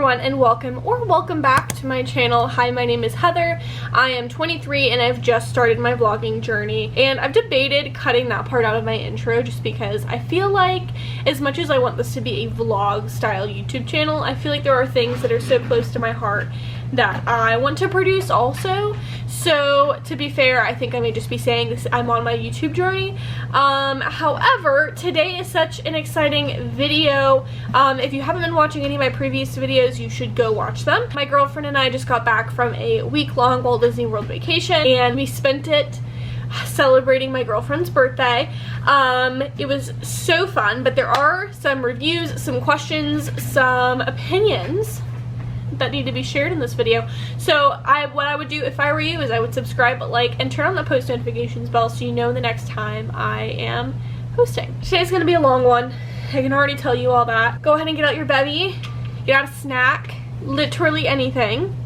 everyone, and welcome back to my channel. Hi, my name is Heather. I am 23 and I've just started my vlogging journey, and I've debated cutting that part out of my intro just because I feel like as much as I want this to be a vlog style YouTube channel, I feel like there are things that are so close to my heart that I want to produce also. So to be fair, I think I may just be saying this, I'm on my YouTube journey. However, today is such an exciting video. If you haven't been watching any of my previous videos, you should go watch them. My girlfriend and I just got back from a week-long Walt Disney World vacation, and we spent it celebrating my girlfriend's birthday. It was so fun, but there are some reviews, some questions, some opinions that need to be shared in this video. So what I would do if I were you is I would subscribe, like, and turn on the post notifications bell so you know the next time I am posting. Today's gonna be a long one. I can already tell you all that. Go ahead and get out your bevy, get out a snack, literally anything,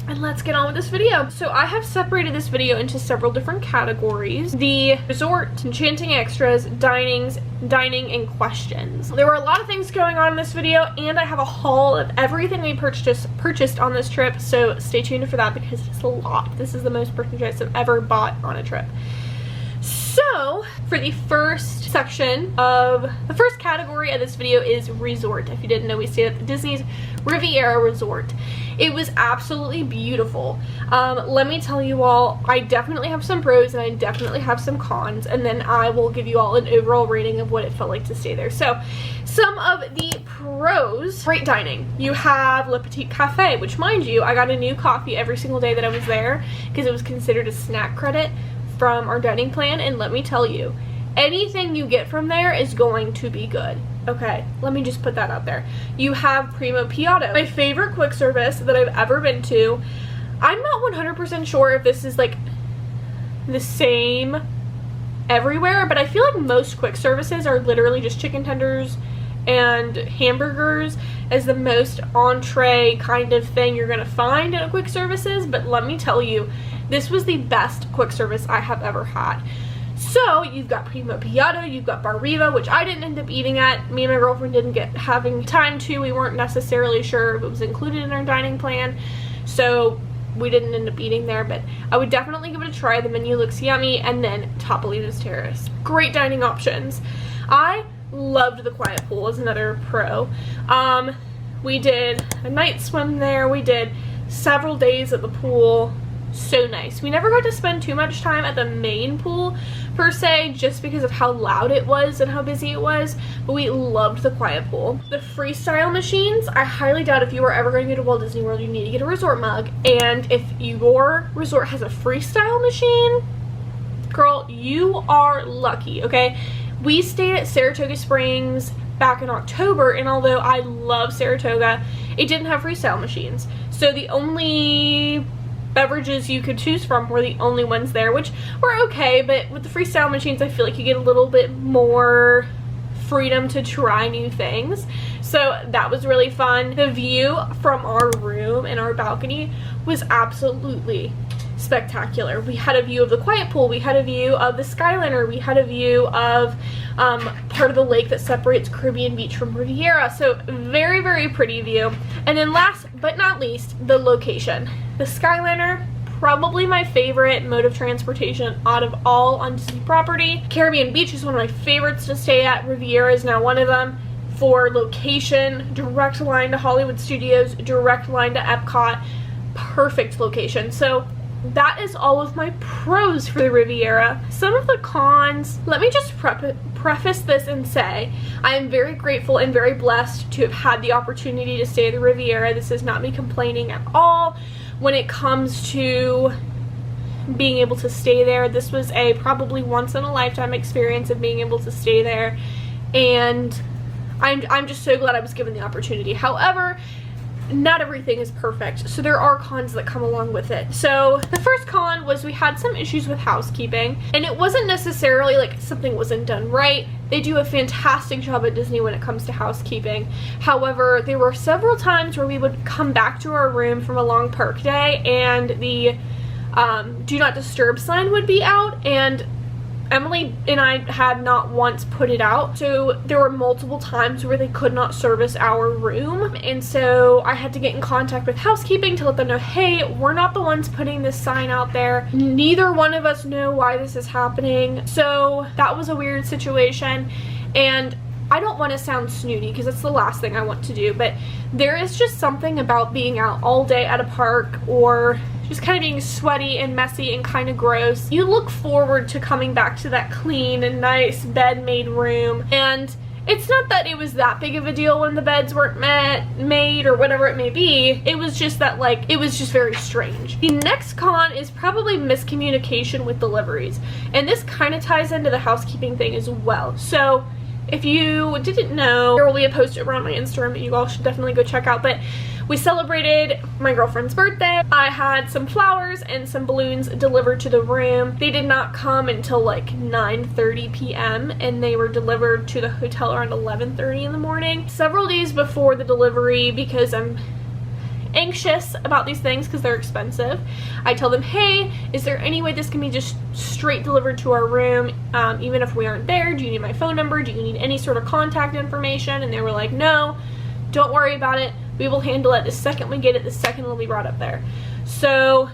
and let's get on with this video. So I have separated this video into several different categories: the resort, enchanting extras, dining, and questions. There were a lot of things going on in this video, and I have a haul of everything we purchased on this trip, so stay tuned for that because it's a lot. This is the most purchase I've ever bought on a trip. So for the first section of the first category of this video is resort. If you didn't know, we stayed at the Disney's Riviera Resort. It was absolutely beautiful. Let me tell you all, I definitely have some pros and I definitely have some cons, and then I will give you all an overall rating of what it felt like to stay there. So some of the pros: great dining. You have Le Petit Cafe, which, mind you, I got a new coffee every single day that I was there because it was considered a snack credit from our dining plan, and let me tell you, anything you get from there is going to be good. Okay, let me just put that out there. You have Primo Piatto, my favorite quick service that I've ever been to. I'm not 100% sure if this is like the same everywhere, but I feel like most quick services are literally just chicken tenders and hamburgers as the most entree kind of thing you're gonna find in a quick services. But let me tell you, this was the best quick service I have ever had. So you've got Primo Piatto, you've got Bar Riva, which I didn't end up eating at. Me and my girlfriend didn't get having time to. We weren't necessarily sure if it was included in our dining plan, so we didn't end up eating there, but I would definitely give it a try. The menu looks yummy. And then Topolino's Terrace. Great dining options. I loved the quiet pool as another pro. We did a night swim there. We did several days at the pool. So nice. We never got to spend too much time at the main pool per se, just because of how loud it was and how busy it was, but we loved the quiet pool. The freestyle machines, I highly doubt if you are ever going to go to Walt Disney World you need to get a resort mug, and if your resort has a freestyle machine, girl, you are lucky. Okay, we stayed at Saratoga Springs back in October, and although I love Saratoga, it didn't have freestyle machines, so the only beverages you could choose from were the only ones there, which were okay, but with the freestyle machines I feel like you get a little bit more freedom to try new things, so that was really fun. The view from our room and our balcony was absolutely spectacular. We had a view of the quiet pool, we had a view of the Skyliner, we had a view of part of the lake that separates Caribbean Beach from Riviera, so very, very pretty view. And then last but not least, the location. The Skyliner, probably my favorite mode of transportation out of all on Disney property. Caribbean Beach is one of my favorites to stay at. Riviera is now one of them. For location, direct line to Hollywood Studios, direct line to Epcot, perfect location. So that is all of my pros for the Riviera. Some of the cons, let me just preface this and say I am very grateful and very blessed to have had the opportunity to stay at the Riviera. This is not me complaining at all when it comes to being able to stay there. This was a probably once in a lifetime experience of being able to stay there, and I'm just so glad I was given the opportunity. However, not everything is perfect, so there are cons that come along with it. So the first con was we had some issues with housekeeping, and it wasn't necessarily like something wasn't done right. They do a fantastic job at Disney when it comes to housekeeping. However, there were several times where we would come back to our room from a long park day and the do not disturb sign would be out, and Emily and I had not once put it out, so there were multiple times where they could not service our room, and so I had to get in contact with housekeeping to let them know, hey, we're not the ones putting this sign out there. Neither one of us know why this is happening. So that was a weird situation, and I don't want to sound snooty because that's the last thing I want to do, but there is just something about being out all day at a park or just kind of being sweaty and messy and kind of gross. You look forward to coming back to that clean and nice bed-made room, and it's not that it was that big of a deal when the beds weren't made or whatever it may be. It was just that, like, it was just very strange. The next con is probably miscommunication with deliveries, and this kind of ties into the housekeeping thing as well. So if you didn't know, there will be a post over on my Instagram that you all should definitely go check out, but we celebrated my girlfriend's birthday. I had some flowers and some balloons delivered to the room. They did not come until like 9:30 p.m. and they were delivered to the hotel around 11:30 in the morning. Several days before the delivery, because I'm anxious about these things because they're expensive, I tell them, hey, is there any way this can be just straight delivered to our room, even if we aren't there? Do you need my phone number? Do you need any sort of contact information? And they were like, no, don't worry about it, we will handle it the second we get it, the second it'll be brought up there. So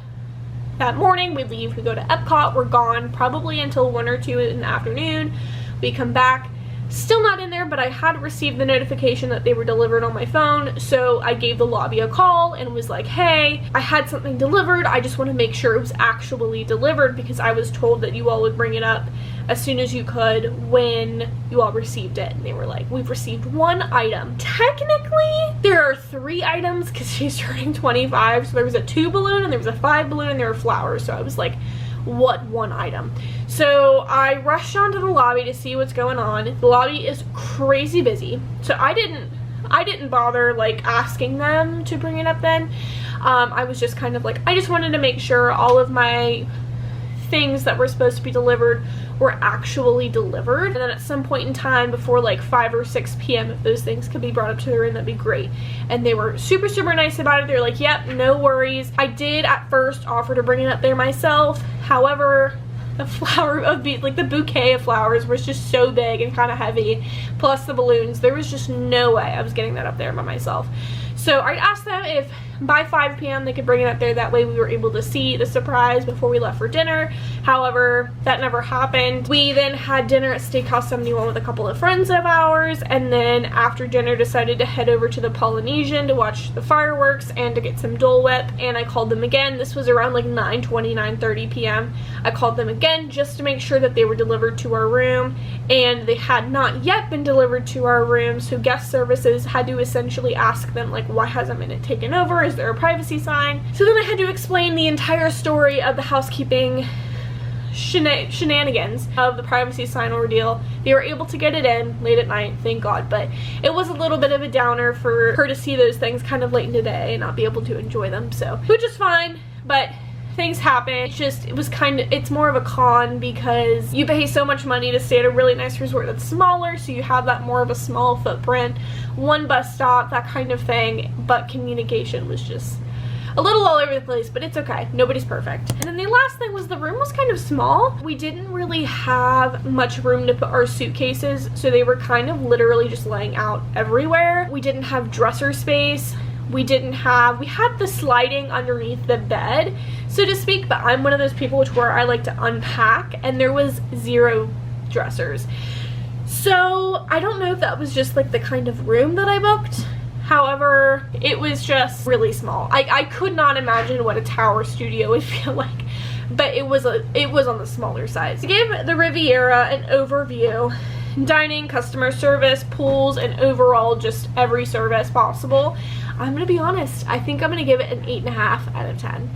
that morning we leave, we go to Epcot, we're gone probably until 1 or 2 in the afternoon. We come back, still not in there, but I had received the notification that they were delivered on my phone, so I gave the lobby a call and was like, hey, I had something delivered, I just want to make sure it was actually delivered because I was told that you all would bring it up as soon as you could when you all received it. And they were like, we've received 1 item. Technically there are 3 items because she's turning 25, so there was a 2 balloon and there was a 5 balloon and there were flowers. So I was like, what 1 item? So I rushed onto the lobby to see what's going on. The lobby is crazy busy, so I didn't bother like asking them to bring it up then. I was just kind of like, I just wanted to make sure all of my things that were supposed to be delivered were actually delivered, and then at some point in time before like 5 or 6 p.m. if those things could be brought up to the room, that'd be great. And they were super nice about it. They're like, yep, no worries. I did at first offer to bring it up there myself, however the flower of like the bouquet of flowers was just so big and kind of heavy, plus the balloons, there was just no way I was getting that up there by myself. So I asked them if by 5 p.m. they could bring it up there, that way we were able to see the surprise before we left for dinner. However, that never happened. We then had dinner at Steakhouse 71 with a couple of friends of ours, and then after dinner decided to head over to the Polynesian to watch the fireworks and to get some Dole Whip. And I called them again. This was around like 9:20, 9:30 p.m. I called them again just to make sure that they were delivered to our room, and they had not yet been delivered to our room, so guest services had to essentially ask them like, why hasn't it taken over? Is there a privacy sign? So then I had to explain the entire story of the housekeeping shenanigans of the privacy sign ordeal. They were able to get it in late at night, thank God, but it was a little bit of a downer for her to see those things kind of late in the day and not be able to enjoy them, so which is fine, but things happen. It's just, it's more of a con because you pay so much money to stay at a really nice resort that's smaller, so you have that more of a small footprint, 1 bus stop, that kind of thing, but communication was just a little all over the place, but it's okay. Nobody's perfect. And then the last thing was the room was kind of small. We didn't really have much room to put our suitcases, so they were kind of literally just laying out everywhere. We didn't have dresser space. We had the sliding underneath the bed, so to speak, but I'm one of those people where I like to unpack, and there was 0 dressers. So I don't know if that was just like the kind of room that I booked. However, it was just really small. I could not imagine what a tower studio would feel like, but it was on the smaller side. To give the Riviera an overview, dining, customer service, pools, and overall just every service possible, I'm gonna be honest, I think I'm gonna give it an 8.5 out of 10.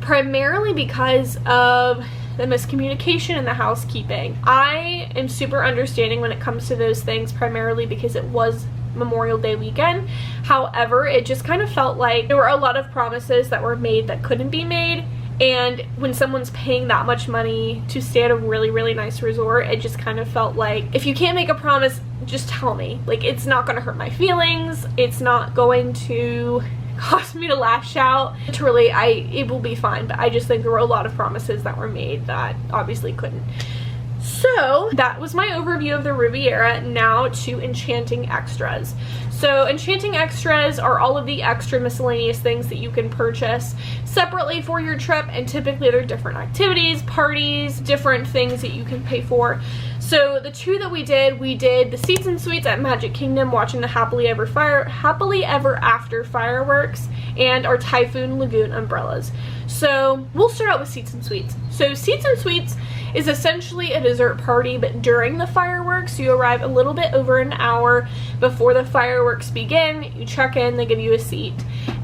Primarily because of the miscommunication and the housekeeping. I am super understanding when it comes to those things, primarily because it was Memorial Day weekend. However, it just kind of felt like there were a lot of promises that were made that couldn't be made, and when someone's paying that much money to stay at a really nice resort, it just kind of felt like, if you can't make a promise, just tell me. Like, it's not going to hurt my feelings, it's not going to cause me to lash out. Literally, it will be fine, but I just think there were a lot of promises that were made that obviously couldn't. So that was my overview of the Riviera. Now to Enchanting Extras. So Enchanting Extras are all of the extra miscellaneous things that you can purchase separately for your trip, and typically they're different activities, parties, different things that you can pay for. So the two that we did the Seats and Suites at Magic Kingdom, watching the Happily Ever After fireworks, and our Typhoon Lagoon umbrellas. So we'll start out with Seats and Suites. So Seats and Suites is essentially a dessert party, but during the fireworks. You arrive a little bit over an hour before the fireworks begin. You check in, they give you a seat,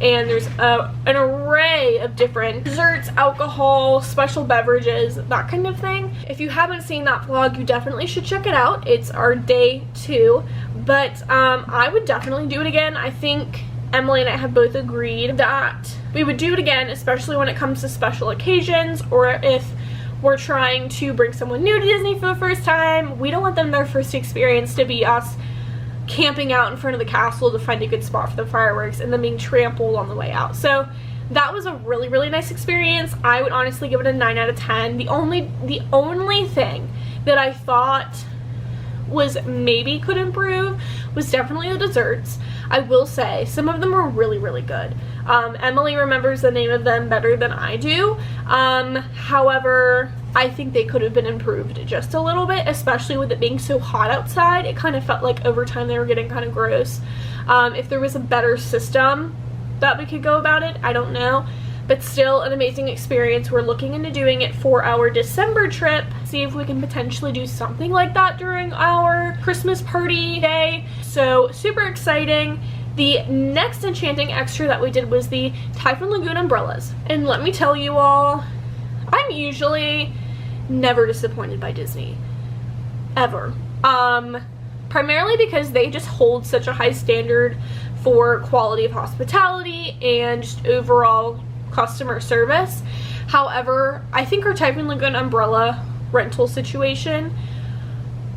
and there's an array of different desserts, alcohol, special beverages, that kind of thing. If you haven't seen that vlog, you definitely should check it out. It's our day 2, but I would definitely do it again. I think Emily and I have both agreed that we would do it again, especially when it comes to special occasions, or if we're trying to bring someone new to Disney for the first time. We don't want them, their first experience to be us camping out in front of the castle to find a good spot for the fireworks and then being trampled on the way out. So that was a really, really nice experience. I would honestly give it a 9 out of 10. The only thing that I thought was maybe could improve was definitely the desserts. I will say some of them were really, really good. Emily remembers the name of them better than I do. However, I think they could have been improved just a little bit, especially with it being so hot outside. It kind of felt like over time they were getting kind of gross. If there was a better system that we could go about it, I don't know. But still an amazing experience. We're looking into doing it for our December trip. See if we can potentially do something like that during our Christmas party day. So super exciting. The next Enchanting Extra that we did was the Typhoon Lagoon umbrellas. And let me tell you all, I'm usually never disappointed by Disney. Ever. Primarily because they just hold such a high standard for quality of hospitality and just overall customer service. However, I think our Typhoon Lagoon umbrella rental situation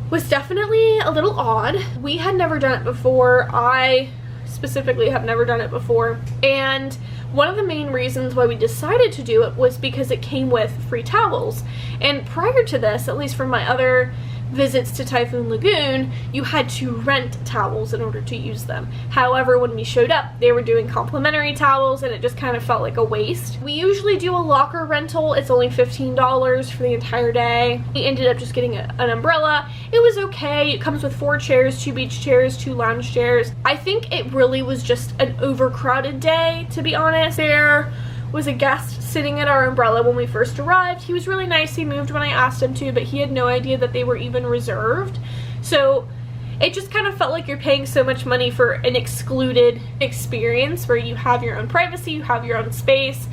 was definitely a little odd. We had never done it before. I specifically have never done it before, and one of the main reasons why we decided to do it was because it came with free towels. And prior to this, at least from my other visits to Typhoon Lagoon, you had to rent towels in order to use them. However, when we showed up, they were doing complimentary towels, and it just kind of felt like a waste. We usually do a locker rental. It's only $15 for the entire day. We ended up just getting an umbrella. It was okay. It comes with 4 chairs, 2 beach chairs, 2 lounge chairs. I think it really was just an overcrowded day, to be honest. There was a guest sitting at our umbrella when we first arrived. He was really nice. He moved when I asked him to, but he had no idea that they were even reserved. So it just kind of felt like you're paying so much money for an excluded experience where you have your own privacy, you have your own space,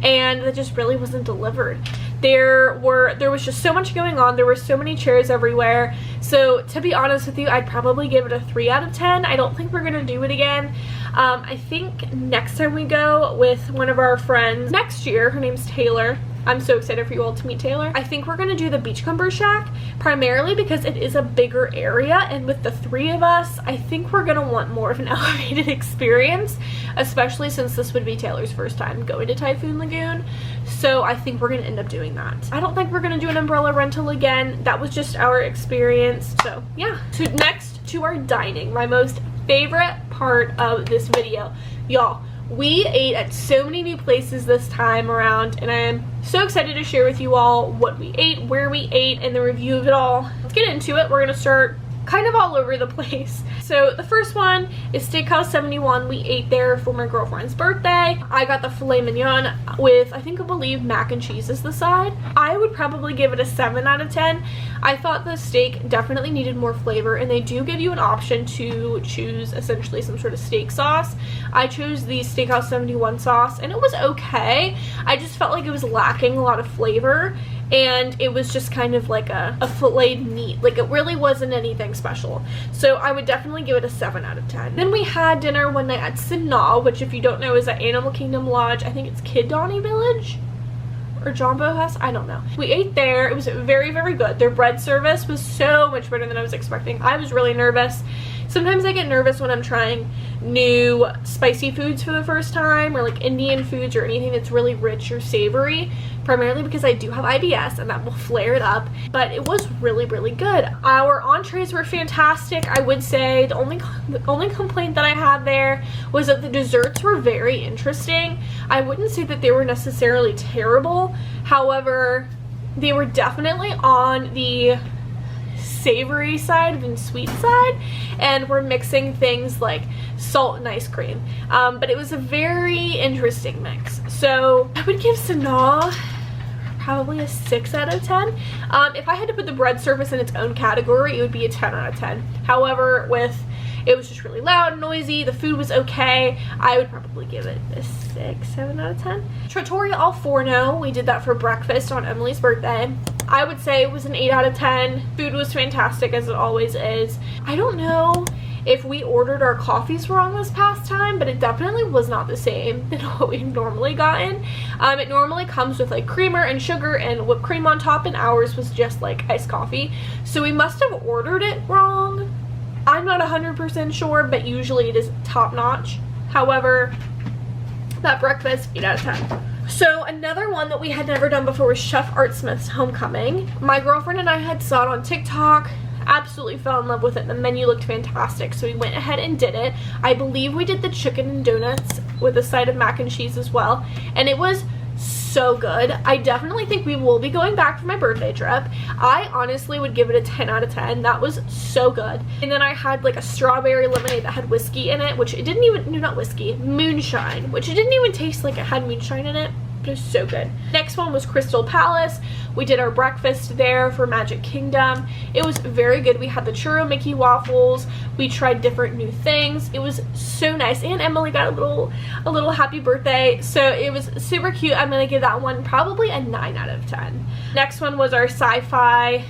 and that just really wasn't delivered. There was just so much going on. There were so many chairs everywhere. So to be honest with you, I'd probably give it a 3 out of 10. I don't think we're gonna do it again. I think next time we go with one of our friends next year, her name's Taylor. I'm so excited for you all to meet Taylor. I think we're gonna do the Beachcomber Shack, primarily because it is a bigger area, and with the 3 of us, I think we're gonna want more of an elevated experience, especially since this would be Taylor's first time going to Typhoon Lagoon. So I think we're gonna end up doing that. I don't think we're gonna do an umbrella rental again. That was just our experience. So yeah. So next to our dining, my most favorite part of this video. Y'all, we ate at so many new places this time around, and I am so excited to share with you all what we ate, where we ate, and the review of it all. Let's get into it. We're gonna start kind of all over the place. So the first one is Steakhouse 71. We ate there for my girlfriend's birthday. I got the filet mignon with, I believe mac and cheese is the side. I would probably give it a 7 out of 10. I thought the steak definitely needed more flavor, and they do give you an option to choose essentially some sort of steak sauce. I chose the Steakhouse 71 sauce, and it was okay. I just felt like it was lacking a lot of flavor, and it was just kind of like a filleted meat. Like, it really wasn't anything special. So I would definitely give it a 7 out of 10. Then we had dinner one night at Sanaa, which, if you don't know, is at Animal Kingdom Lodge. I think it's Kid Donny Village or Jumbo House, I don't know. We ate there. It was very, very good. Their bread service was so much better than I was expecting. I was really nervous. Sometimes I get nervous when I'm trying new spicy foods for the first time, or like Indian foods or anything that's really rich or savory, primarily because I do have IBS and that will flare it up. But it was really, really good. Our entrees were fantastic. I would say the only complaint that I had there was that the desserts were very interesting. I wouldn't say that they were necessarily terrible. However, they were definitely on the savory side than sweet side, and we're mixing things like salt and ice cream, but it was a very interesting mix. So I would give Sanaa probably a 6 out of 10. If I had to put the bread surface in its own category, it would be a 10 out of 10. However, it was just really loud and noisy, the food was okay, I would probably give it a 6, 7 out of 10. Trattoria al Forno, we did that for breakfast on Emily's birthday. I would say it was an 8 out of 10. Food was fantastic, as it always is. I don't know if we ordered our coffees wrong this past time, but it definitely was not the same than what we've normally gotten. It normally comes with like creamer and sugar and whipped cream on top, and ours was just like iced coffee. So we must have ordered it wrong. I'm not 100% sure, but usually it is top notch. However, that breakfast, 8 out of 10. So another one that we had never done before was Chef Art Smith's Homecoming. My girlfriend and I had saw it on TikTok, absolutely fell in love with it. The menu looked fantastic, so we went ahead and did it. I believe we did the chicken and donuts with a side of mac and cheese as well, and it was so good. I definitely think we will be going back for my birthday trip. I honestly would give it a 10 out of 10. That was so good. And then I had like a strawberry lemonade that had whiskey in it, which it didn't even, no, not whiskey, moonshine, which it didn't even taste like it had moonshine in it. It was so good. Next one was Crystal Palace. We did our breakfast there for Magic Kingdom. It was very good. We had the churro Mickey waffles. We tried different new things. It was so nice, and Emily got a little happy birthday, so it was super cute. I'm gonna give that one probably a 9 out of 10. Next one was our sci-fi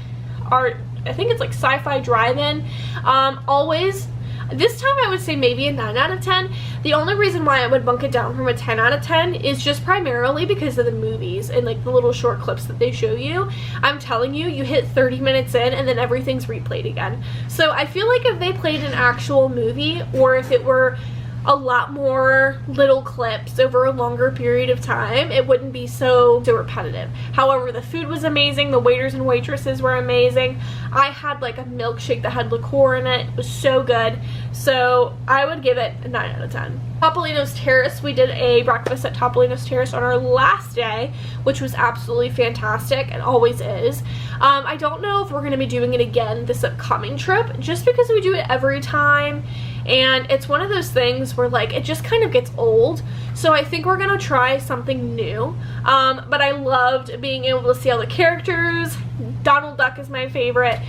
art, I think it's like sci-fi drive-in. Always, this time I would say maybe a 9 out of 10. The only reason why I would bunk it down from a 10 out of 10 is just primarily because of the movies and like the little short clips that they show you. I'm telling you, you hit 30 minutes in and then everything's replayed again. So I feel like if they played an actual movie, or if it were a lot more little clips over a longer period of time, it wouldn't be so repetitive. However, the food was amazing. The waiters and waitresses were amazing. I had like a milkshake that had liqueur in it. It was so good. So I would give it a 9 out of 10. Topolino's Terrace, we did a breakfast at Topolino's Terrace on our last day, which was absolutely fantastic and always is. I don't know if we're going to be doing it again this upcoming trip, just because we do it every time, and it's one of those things where like it just kind of gets old. So I think we're going to try something new. But I loved being able to see all the characters. Donald Duck is my favorite.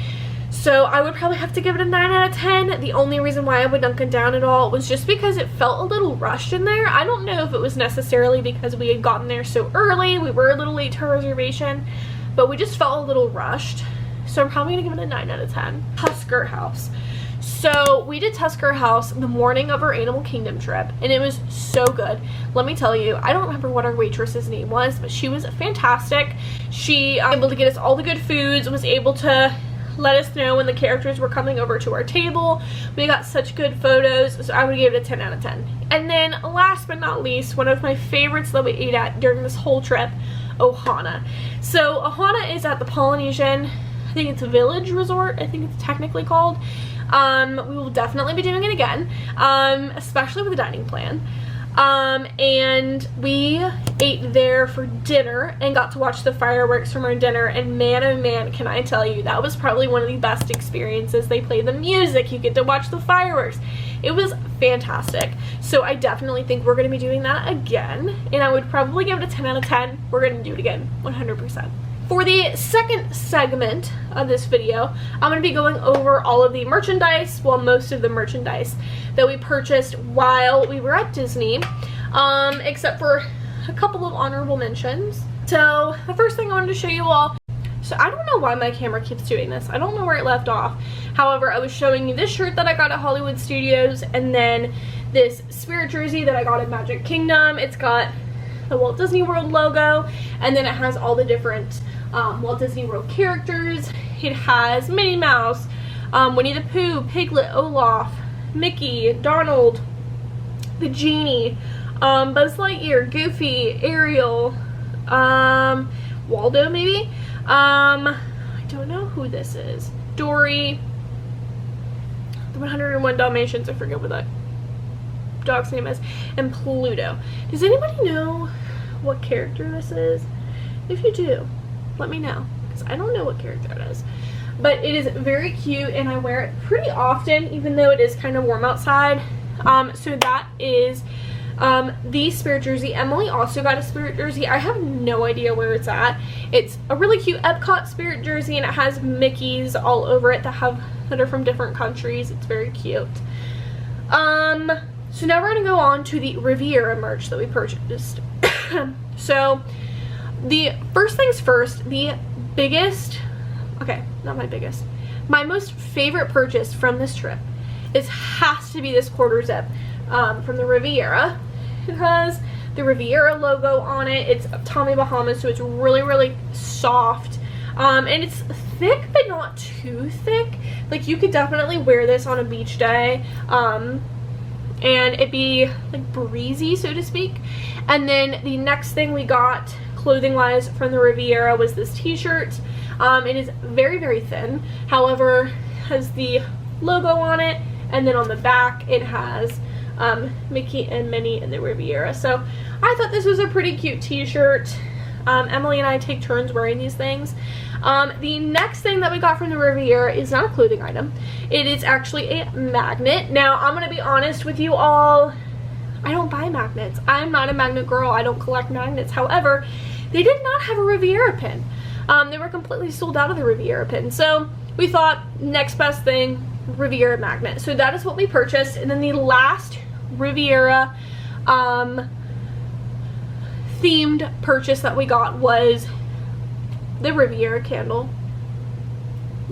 So I would probably have to give it a 9 out of 10. The only reason why I would dunk it down at all was just because it felt a little rushed in there. I don't know if it was necessarily because we had gotten there so early. We were a little late to our reservation, but we just felt a little rushed. So I'm probably going to give it a 9 out of 10. Tusker House. So we did Tusker House the morning of our Animal Kingdom trip, and it was so good. Let me tell you, I don't remember what our waitress's name was, but she was fantastic. She was able to get us all the good foods, was able to let us know when the characters were coming over to our table. We got such good photos, so I would give it a 10 out of 10. And then last but not least, one of my favorites that we ate at during this whole trip, Ohana. So Ohana is at the Polynesian, I think it's a village resort, I think it's technically called. We will definitely be doing it again, especially with the dining plan. And we ate there for dinner and got to watch the fireworks from our dinner, and man oh man, can I tell you, that was probably one of the best experiences. They play the music, you get to watch the fireworks. It was fantastic. So I definitely think we're going to be doing that again, and I would probably give it a 10 out of 10. We're going to do it again, 100%. For the second segment of this video, I'm going to be going over all of the merchandise, well, most of the merchandise that we purchased while we were at Disney, except for a couple of honorable mentions. So the first thing I wanted to show you all, so I don't know why my camera keeps doing this. I don't know where it left off. However, I was showing you this shirt that I got at Hollywood Studios, and then this Spirit jersey that I got at Magic Kingdom. It's got the Walt Disney World logo, and then it has all the different Walt Disney World characters. It has Minnie Mouse, Winnie the Pooh, Piglet, Olaf, Mickey, Donald, the Genie, Buzz Lightyear, Goofy, Ariel, Waldo maybe, I don't know who this is, Dory, the 101 Dalmatians, I forget what that dog's name is, and Pluto. Does anybody know what character this is? If you do, let me know, because I don't know what character it is. But it is very cute, and I wear it pretty often, even though it is kind of warm outside. So that is the Spirit jersey. Emily also got a Spirit jersey. I have no idea where it's at. It's a really cute Epcot Spirit jersey, and it has Mickeys all over it that are from different countries. It's very cute. So now we're going to go on to the Riviera merch that we purchased. So the first things first, the biggest, okay, not my biggest, my most favorite purchase from this trip has to be this quarter zip from the Riviera. It has the Riviera logo on it. It's Tommy Bahama, so it's really, really soft. And it's thick, but not too thick. Like, you could definitely wear this on a beach day. And it'd be like breezy, so to speak. And then the next thing we got clothing wise from the Riviera was this t-shirt. It is very, very thin, however has the logo on it, and then on the back it has Mickey and Minnie and the Riviera. So I thought this was a pretty cute t-shirt. Emily and I take turns wearing these things. The next thing that we got from the Riviera is not a clothing item. It is actually a magnet. Now, I'm going to be honest with you all. I don't buy magnets. I'm not a magnet girl. I don't collect magnets. However, they did not have a Riviera pin. They were completely sold out of the Riviera pin. So we thought, next best thing, Riviera magnet. So that is what we purchased. And then the last Riviera themed purchase that we got was the Riviera candle.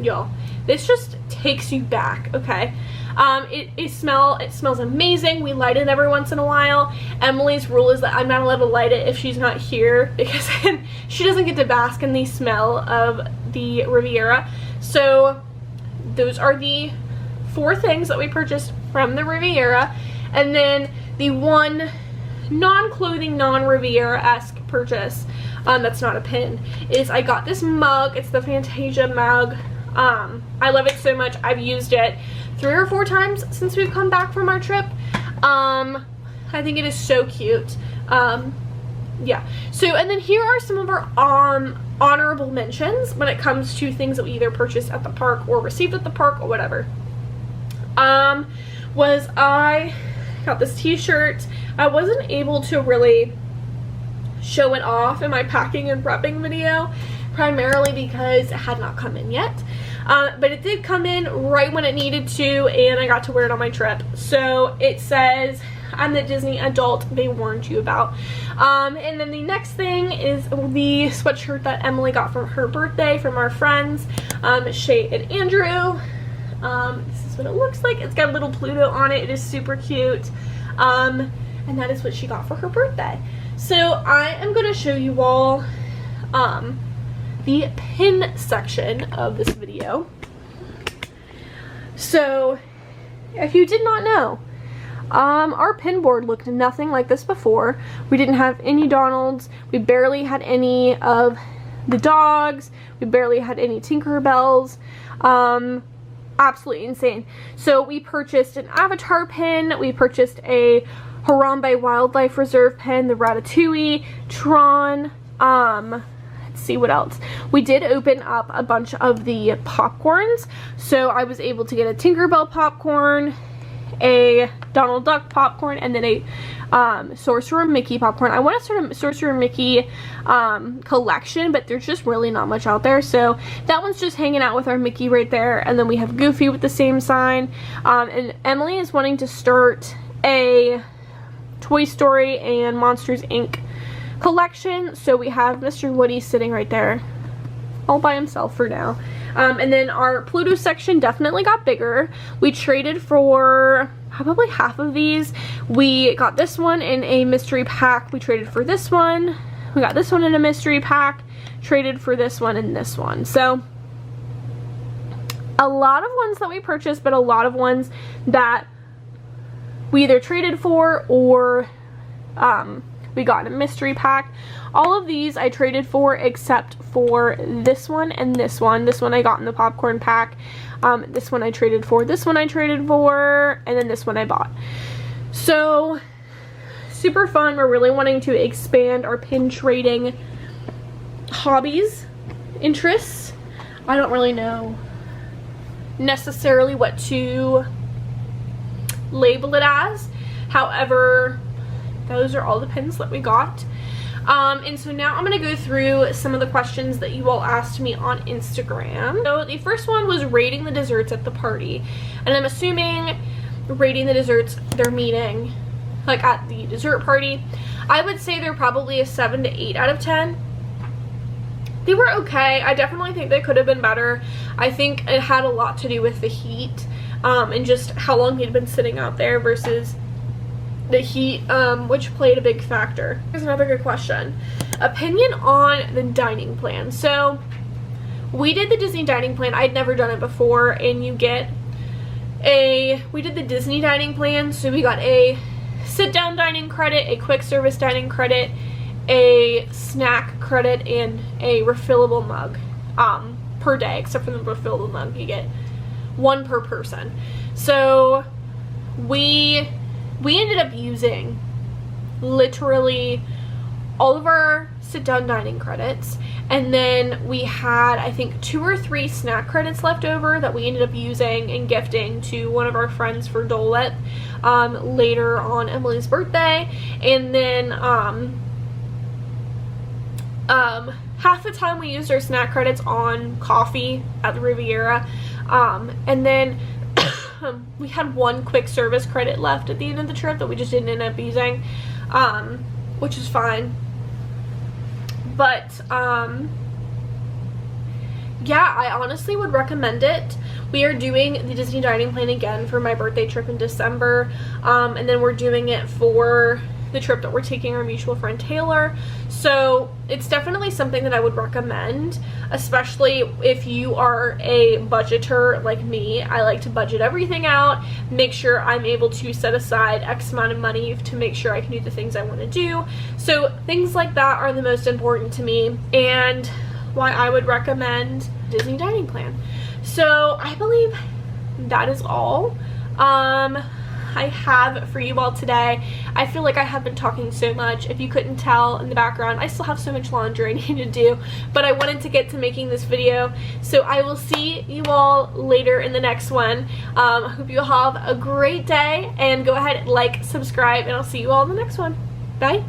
Y'all, this just takes you back, okay? It smells amazing. We light it every once in a while. Emily's rule is that I'm not allowed to light it if she's not here, because then she doesn't get to bask in the smell of the Riviera. So those are the 4 things that we purchased from the Riviera. And then the one non-clothing, non-Riviera-esque purchase that's not a pin is I got this mug. It's the Fantasia mug. I love it so much. I've used it 3 or 4 times since we've come back from our trip. I think it is so cute. Yeah. So, and then here are some of our honorable mentions when it comes to things that we either purchased at the park or received at the park or whatever. Was I got this t-shirt. I wasn't able to really show it off in my packing and prepping video, primarily because it had not come in yet. But it did come in right when it needed to, and I got to wear it on my trip. So it says, "I'm the Disney adult they warned you about." And then the next thing is the sweatshirt that Emily got for her birthday from our friends, Shay and Andrew. This is what it looks like. It's got a little Pluto on it. It is super cute. And that is what she got for her birthday. So I am going to show you all the pin section of this video. So if you did not know, our pin board looked nothing like this before. We didn't have any Donalds. We barely had any of the dogs. We barely had any Tinkerbells. Absolutely insane. So we purchased an Avatar pin. We purchased a Harambe Wildlife Reserve pin, the Ratatouille, Tron, let's see what else. We did open up a bunch of the popcorns. So I was able to get a Tinkerbell popcorn, a Donald Duck popcorn, and then a Sorcerer Mickey popcorn. I want to start a Sorcerer Mickey collection, but there's just really not much out there. So that one's just hanging out with our Mickey right there. And then we have Goofy with the same sign. And Emily is wanting to start a Toy Story and Monsters Inc. collection. So we have Mr. Woody sitting right there all by himself for now. And then our Pluto section definitely got bigger. We traded for probably half of these. We got this one in a mystery pack. We traded for this one. We got this one in a mystery pack. Traded for this one and this one. So a lot of ones that we purchased, but a lot of ones that we either traded for or we got a mystery pack. All of these I traded for except for this one and this one. This one I got in the popcorn pack. This one I traded for. This one I traded for. And then this one I bought. So, super fun. We're really wanting to expand our pin trading hobbies, interests. I don't really know necessarily what to label it as. However, those are all the pins that we got. And so now I'm going to go through some of the questions that you all asked me on Instagram. So the first one was rating the desserts at the party. And I'm assuming rating the desserts they're meeting like at the dessert party. I would say they're probably a 7 to 8 out of 10. They were okay. I definitely think they could have been better. I think it had a lot to do with the heat and just how long they'd been sitting out there versus the heat, which played a big factor. Here's another good question. Opinion on the dining plan. So we did the Disney dining plan. I'd never done it before, and you get we did the Disney dining plan, so we got a sit-down dining credit, a quick service dining credit, a snack credit, and a refillable mug per day, except for the refillable mug you get one per person. So we ended up using literally all of our sit-down dining credits, and then we had I think 2 or 3 snack credits left over that we ended up using and gifting to one of our friends for Dole Whip later on Emily's birthday. And then half the time we used our snack credits on coffee at the Riviera, and then we had 1 quick service credit left at the end of the trip that we just didn't end up using, which is fine. But yeah, I honestly would recommend it. We are doing the Disney dining plan again for my birthday trip in December, and then we're doing it for the trip that we're taking our mutual friend Taylor. So it's definitely something that I would recommend, especially if you are a budgeter like me. I like to budget everything out, make sure I'm able to set aside X amount of money to make sure I can do the things I want to do. So things like that are the most important to me, and why I would recommend Disney dining plan. So I believe that is all I have for you all today. I feel like I have been talking so much. If you couldn't tell in the background, I still have so much laundry I need to do, but I wanted to get to making this video. So I will see you all later in the next one. I hope you all have a great day, and go ahead and like, subscribe, and I'll see you all in the next one. Bye.